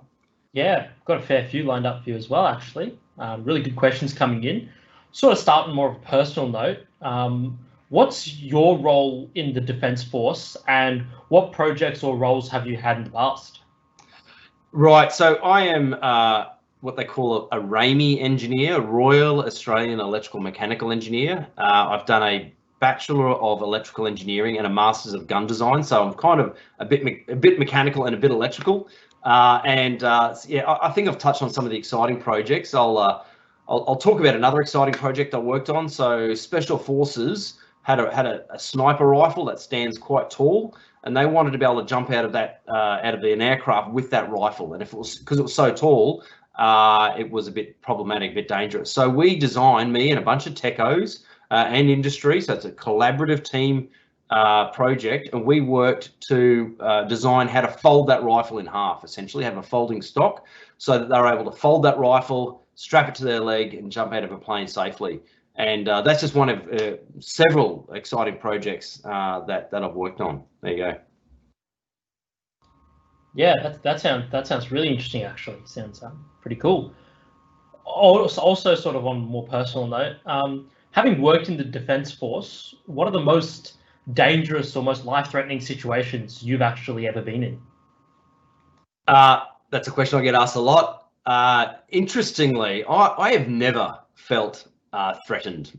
[SPEAKER 1] Yeah, got a fair few lined up for you as well, actually. Really good questions coming in. Sort of start on more of a personal note. What's your role in the Defence Force and what projects or roles have you had in the past?
[SPEAKER 4] Right, so I am what they call a RAME engineer, Royal Australian Electrical Mechanical Engineer. I've done a Bachelor of Electrical Engineering and a Masters of Gun Design, so I'm kind of a bit mechanical and a bit electrical. Yeah, I think I've touched on some of the exciting projects. I'll talk about another exciting project I worked on. So Special Forces had a sniper rifle that stands quite tall, and they wanted to be able to jump out of an aircraft with that rifle. And if it was because it was so tall, it was a bit problematic, a bit dangerous. So we designed, me and a bunch of techos and industry. So it's a collaborative team project, and we worked to design how to fold that rifle in half, essentially have a folding stock, so that they're able to fold that rifle, strap it to their leg, and jump out of a plane safely. And that's just one of several exciting projects that I've worked on. There you go.
[SPEAKER 1] Yeah, that sounds really interesting. Actually, sounds pretty cool. Also, sort of on a more personal note, having worked in the Defence Force, what are the most dangerous or most life-threatening situations you've actually ever been in?
[SPEAKER 4] That's a question I get asked a lot. Interestingly, I have never felt threatened.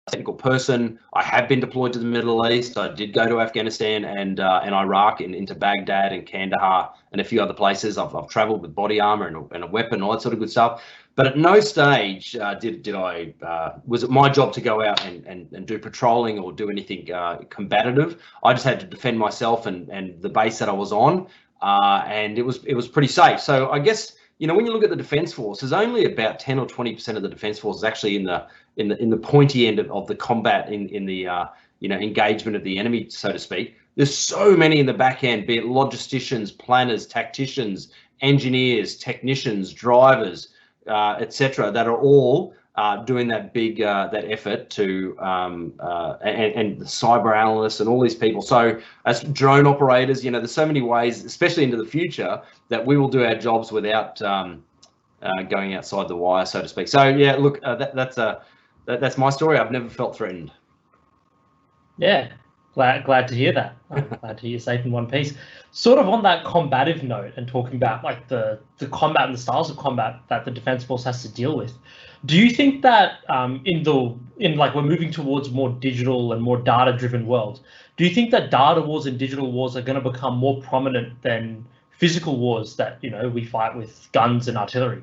[SPEAKER 4] Technical person. I have been deployed to the Middle East. I did go to Afghanistan and Iraq and into Baghdad and Kandahar and a few other places. I've travelled with body armour and a weapon, all that sort of good stuff. But at no stage was it my job to go out and do patrolling or do anything combative. I just had to defend myself and the base that I was on, and it was pretty safe. So I guess, you know, when you look at the Defence Force, there's only about 10 or 20% of the Defence Force is actually in the pointy end of the combat, in the engagement of the enemy, so to speak. There's so many in the back end, be it logisticians, planners, tacticians, engineers, technicians, drivers, etc., that are all doing that big that effort to and the cyber analysts and all these people. So as drone operators, you know, there's so many ways, especially into the future, that we will do our jobs without going outside the wire, so to speak. So yeah, look, that's my story. I've never felt threatened.
[SPEAKER 1] Yeah, glad to hear that. I'm glad to hear you're safe in one piece. Sort of on that combative note and talking about like the combat and the styles of combat that the Defence Force has to deal with, do you think that we're moving towards more digital and more data-driven world, do you think that data wars and digital wars are going to become more prominent than physical wars that, you know, we fight with guns and artillery?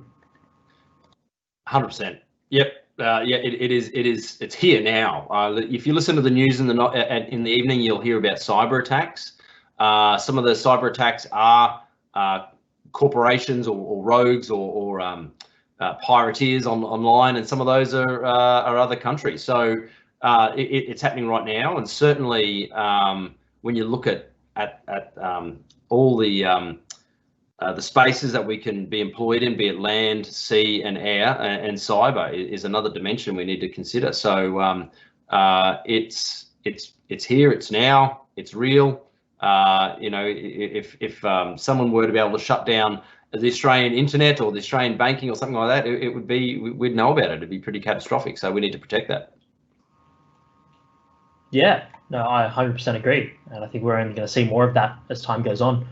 [SPEAKER 4] 100%. Yep. Yeah, it is. It's here now. If you listen to the news in the evening, you'll hear about cyber attacks. Some of the cyber attacks are corporations or rogues or pirateers online, and some of those are other countries. So it's happening right now, and certainly when you look at all the spaces that we can be employed in, be it land, sea, and air, and cyber is another dimension we need to consider. So it's here, it's now, it's real. You know, if someone were to be able to shut down the Australian internet or the Australian banking or something like that, it would be, we'd know about it. It'd be pretty catastrophic. So we need to protect that.
[SPEAKER 1] Yeah, no, I 100% agree, and I think we're only going to see more of that as time goes on.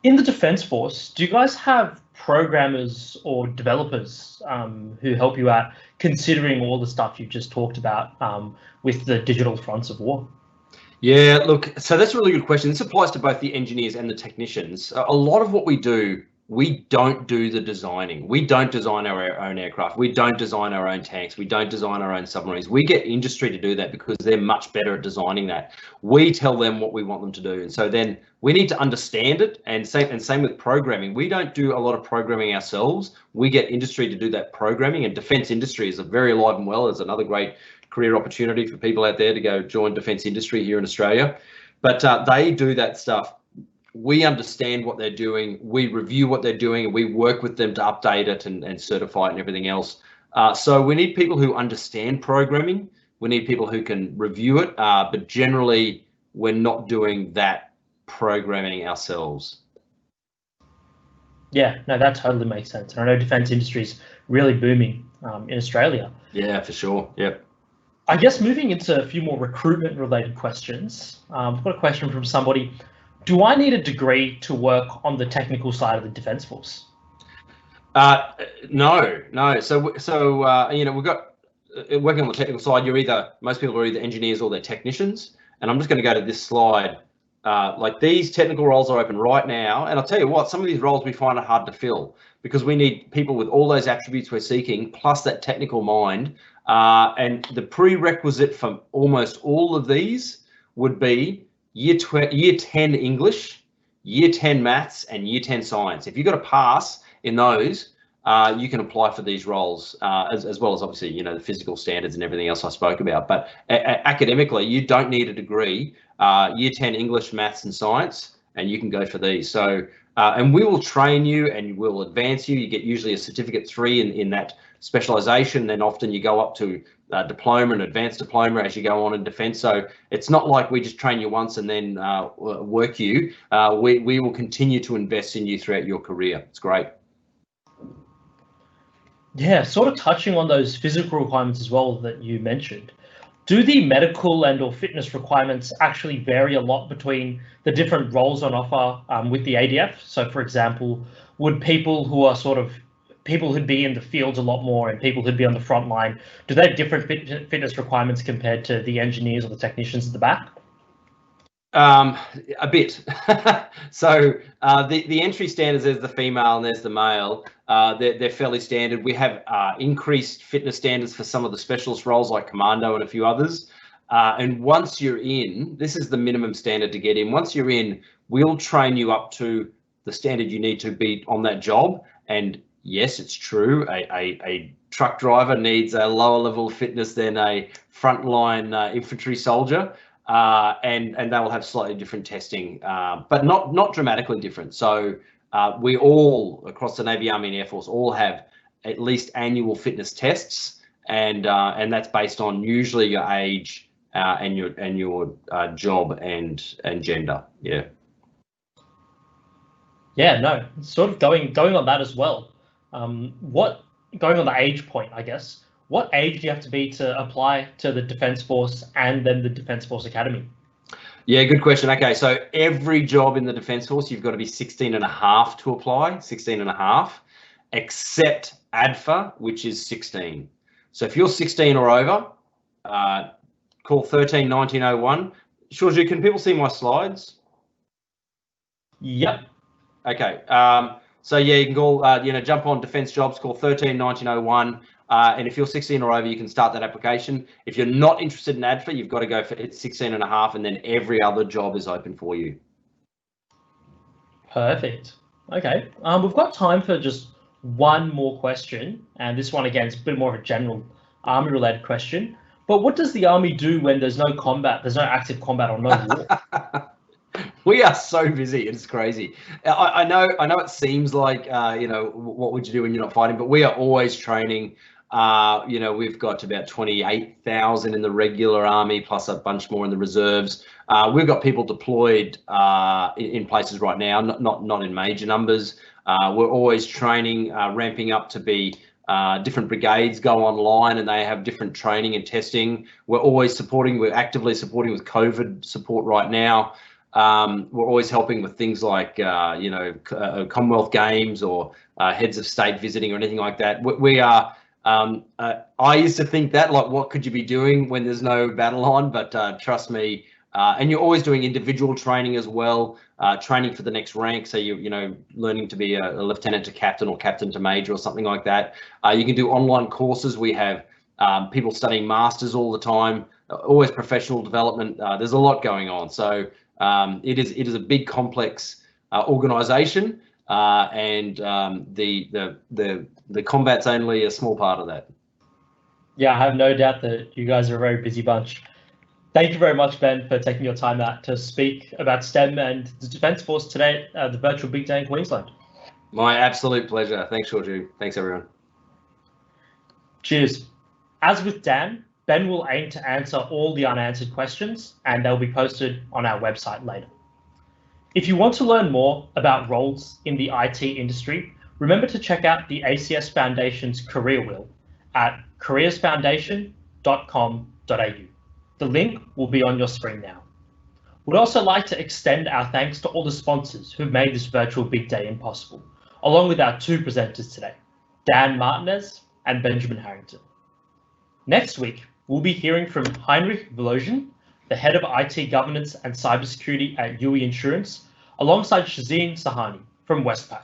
[SPEAKER 1] In the Defence Force, do you guys have programmers or developers who help you out, considering all the stuff you just talked about with the digital fronts of war?
[SPEAKER 4] Yeah, look, so that's a really good question. This applies to both the engineers and the technicians. A lot of what we do we don't do the designing. We don't design our own aircraft. We don't design our own tanks. We don't design our own submarines. We get industry to do that because they're much better at designing that. We tell them what we want them to do. And so then we need to understand it. And same with programming. We don't do a lot of programming ourselves. We get industry to do that programming, and defence industry is very alive and well. It's another great career opportunity for people out there to go join defence industry here in Australia. But they do that stuff. We understand what they're doing, we review what they're doing, and we work with them to update it and certify it and everything else. So we need people who understand programming. We need people who can review it, but generally we're not doing that programming ourselves.
[SPEAKER 1] Yeah, no, that totally makes sense. And I know defence industry is really booming in Australia.
[SPEAKER 4] Yeah, for sure. Yep.
[SPEAKER 1] I guess moving into a few more recruitment related questions, I've got a question from somebody. Do I need a degree to work on the technical side of the Defence Force?
[SPEAKER 4] No. So you know, we've got working on the technical side. Most people are either engineers or they're technicians. And I'm just going to go to this slide. Like these technical roles are open right now. And I'll tell you what, some of these roles we find it hard to fill because we need people with all those attributes we're seeking, plus that technical mind. And the prerequisite for almost all of these would be Year 10 English, Year 10 Maths, and Year 10 Science. If you've got a pass in those, you can apply for these roles, as well as obviously, you know, the physical standards and everything else I spoke about. But academically, you don't need a degree. Year 10 English, Maths, and Science, and you can go for these. So, and we will train you and we'll advance you. You get usually a certificate 3 in that specialisation. Then often you go up to diploma and advanced diploma as you go on in defence. So it's not like we just train you once and then work you. We will continue to invest in you throughout your career. It's great.
[SPEAKER 1] Yeah, sort of touching on those physical requirements as well that you mentioned. Do the medical and or fitness requirements actually vary a lot between the different roles on offer with the ADF? So for example, would people who are people who'd be in the fields a lot more and people who'd be on the front line, do they have different fitness requirements compared to the engineers or the technicians at the back?
[SPEAKER 4] A bit. So the entry standards, there's the female and there's the male. They're fairly standard. We have increased fitness standards for some of the specialist roles like commando and a few others. And once you're in, this is the minimum standard to get in. Once you're in, we'll train you up to the standard you need to be on that job. And yes, it's true. A truck driver needs a lower level of fitness than a frontline infantry soldier, and they will have slightly different testing, but not dramatically different. So we all across the Navy, Army, and Air Force all have at least annual fitness tests, and that's based on usually your age and your job and gender. Yeah.
[SPEAKER 1] Yeah, no, sort of going on that as well. Going on the age point, I guess, what age do you have to be to apply to the Defence Force and then the Defence Force Academy?
[SPEAKER 4] Yeah, good question. Okay, so every job in the Defence Force, you've got to be 16 and a half to apply, 16 and a half, except ADFA, which is 16. So if you're 16 or over, call 13 1901. Shorju, can people see my slides?
[SPEAKER 1] Yep.
[SPEAKER 4] Okay. So yeah, you can call, jump on defence jobs, call 13 1901. And if you're 16 or over, you can start that application. If you're not interested in ADFA, you've got to go for 16 and a half, and then every other job is open for you.
[SPEAKER 1] Perfect. Okay. We've got time for just one more question. And this one, again, is a bit more of a general Army related question. But what does the Army do when there's no combat, there's no active combat or no war?
[SPEAKER 4] We are so busy. It's crazy. I know it seems like, what would you do when you're not fighting? But we are always training. We've got about 28,000 in the regular Army, plus a bunch more in the reserves. We've got people deployed in places right now, not in major numbers. We're always training, ramping up to be different brigades go online and they have different training and testing. We're actively supporting with COVID support right now. We're always helping with things like, Commonwealth Games or heads of state visiting or anything like that. We are, I used to think that, like, what could you be doing when there's no battle on? But trust me, And you're always doing individual training as well, training for the next rank. So you know, learning to be a lieutenant to captain or captain to major or something like that. You can do online courses. We have people studying masters all the time, always professional development. There's a lot going on. So it is a big, complex organisation, and the combat's only a small part of that.
[SPEAKER 1] Yeah, I have no doubt that you guys are a very busy bunch. Thank you very much, Ben, for taking your time out to speak about STEM and the Defence Force today at the virtual Big Day in Queensland.
[SPEAKER 4] My absolute pleasure. Thanks, Georgie. Thanks, everyone.
[SPEAKER 1] Cheers. As with Dan, Ben will aim to answer all the unanswered questions, and they'll be posted on our website later. If you want to learn more about roles in the IT industry, remember to check out the ACS Foundation's career wheel at careersfoundation.com.au. The link will be on your screen now. We'd also like to extend our thanks to all the sponsors who've made this virtual Big Day possible, along with our two presenters today, Dan Martinez and Benjamin Harrington. Next week, we'll be hearing from Heinrich Vlogen, the head of IT governance and cybersecurity at UE Insurance, alongside Shazeen Sahani from Westpac.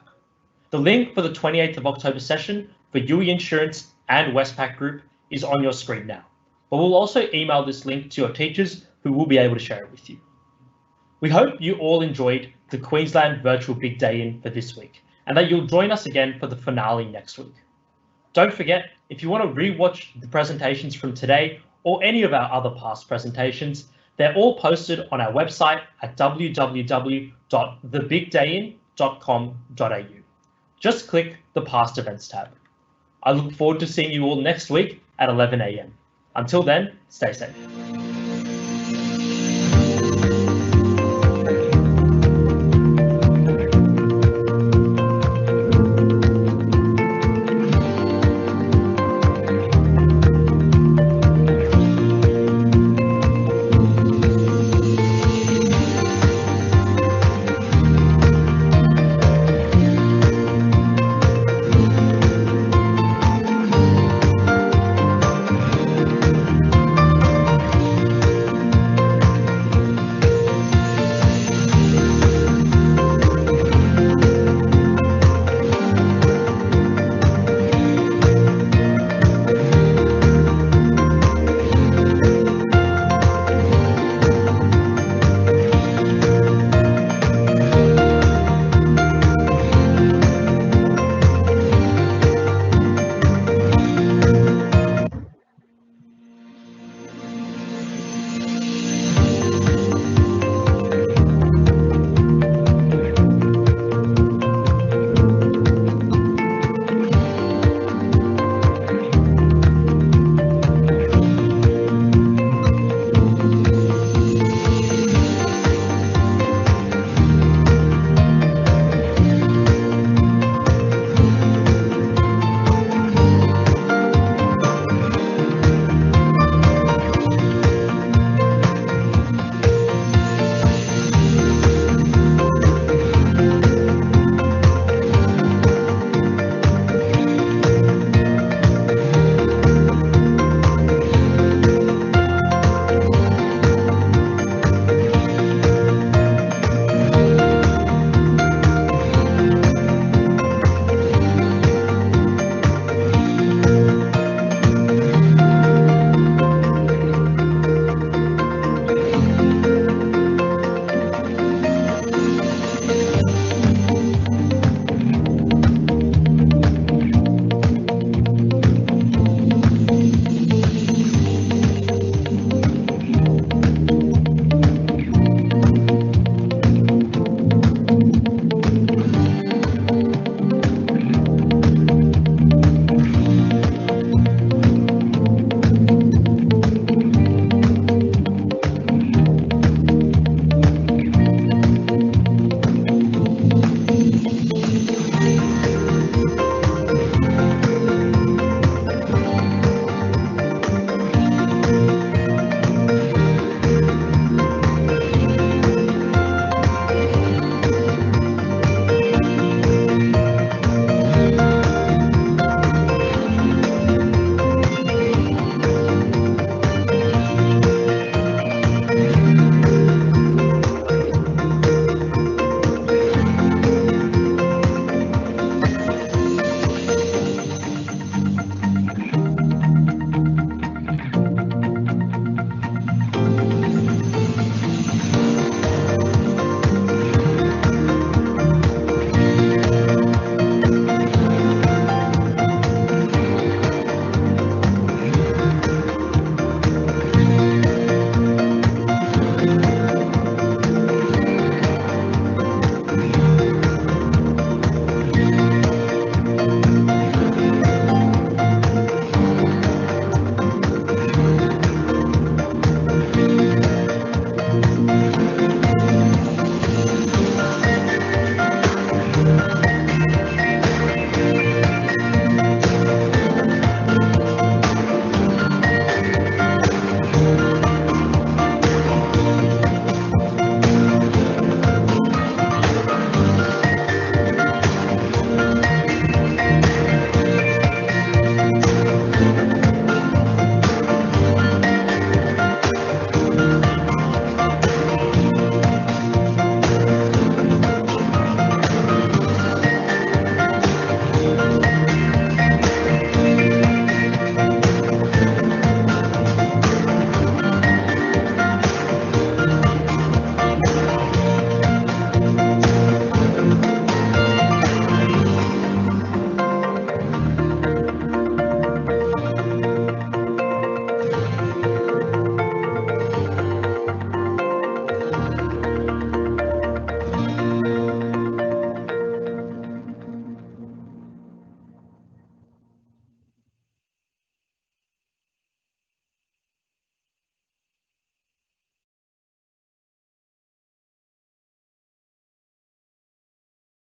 [SPEAKER 1] The link for the 28th of October session for UE Insurance and Westpac Group is on your screen now, but we'll also email this link to your teachers who will be able to share it with you. We hope you all enjoyed the Queensland Virtual Big Day for this week, and that you'll join us again for the finale next week. Don't forget, if you want to re-watch the presentations from today or any of our other past presentations, they're all posted on our website at www.thebigdayin.com.au. Just click the Past Events tab. I look forward to seeing you all next week at 11 a.m. Until then, stay safe.